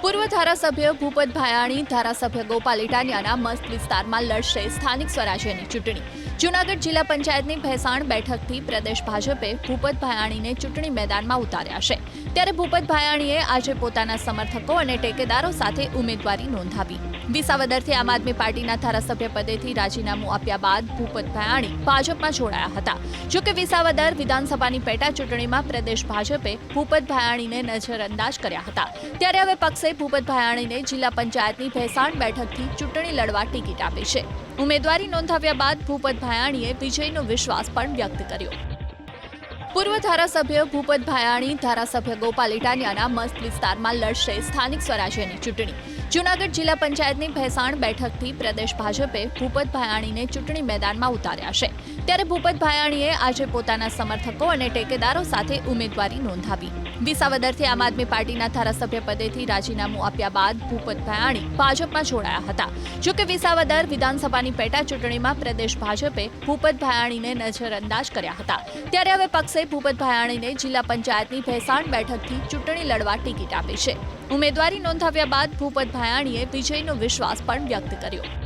પૂર્વ ધારાસભ્ય ભૂપત ભાયાણી ધારાસભ્ય ગોપાલ ઇટાલિયાના મસ્ત વિસ્તારમાં લડશે સ્થાનિક સ્વરાજ્યની ચૂંટણી. જૂનાગઢ જિલ્લા પંચાયતની ભેસાણ બેઠકથી પ્રદેશ ભાજપે ભૂપત ભાયાણીને ચૂંટણી મેદાનમાં ઉતાર્યા છે. ત્યારે ભૂપત ભાયાણીએ આજે પોતાના સમર્થકો અને ટેકેદારો સાથે ઉમેદવારી નોંધાવી. વિસાવદરથી આમ આદમી પાર્ટીના ધારાસભ્ય પદેથી રાજીનામું આપ્યા બાદ ભૂપત ભાયાણી ભાજપમાં જોડાયા હતા. જોકે વિસાવદર વિધાનસભાની પેટા ચૂંટણીમાં પ્રદેશ ભાજપે ભૂપત ભાયાણીને નજરઅંદાજ કર્યા હતા. ત્યારે હવે પક્ષે ભૂપત ભાયાણીને જિલ્લા પંચાયતની ભેસાણ બેઠકથી ચૂંટણી લડવા ટિકિટ આપી છે. ઉમેદવારી નોંધાવ્યા બાદ ભૂપત ભાયાણીએ વિજયનો વિશ્વાસ પણ વ્યક્ત કર્યો. પૂર્વ ધારાસભ્ય ભૂપત ભાયાણી ધારાસભ્ય ગોપાલ ઇટાલિયાના મસ્ત વિસ્તારમાં લડશે સ્થાનિક સ્વરાજ્યની ચૂંટણી. જૂનાગઢ જિલ્લા પંચાયતની ભેસાણ બેઠકથી પ્રદેશ ભાજપે ભૂપત ભાયાણીને ચૂંટણી મેદાનમાં ઉતાર્યા છે. ત્યારે ભૂપત ભાયાણીએ આજે પોતાના સમર્થકો અને ટેકેદારો સાથે ઉમેદવારી નોંધાવી. વિસાવદરથી આમ આદમી પાર્ટીના ધારાસભ્ય પદેથી રાજીનામું આપ્યા બાદ ભૂપત ભાયાણી ભાજપમાં જોડાયા હતા. જોકે વિસાવદર વિધાનસભાની પેટા ચૂંટણીમાં પ્રદેશ ભાજપે ભૂપત ભાયાણીને નજરઅંદાજ કર્યા હતા. ત્યારે હવે પક્ષે ભૂપત ભાયાણીને જિલ્લા પંચાયતની ભેસાણ બેઠકથી ચૂંટણી લડવા ટિકિટ આપી છે. ઉમેદવારી નોંધાવ્યા બાદ ભૂપત ભાયાણીએ વિજયનો વિશ્વાસ પણ વ્યક્ત કર્યો.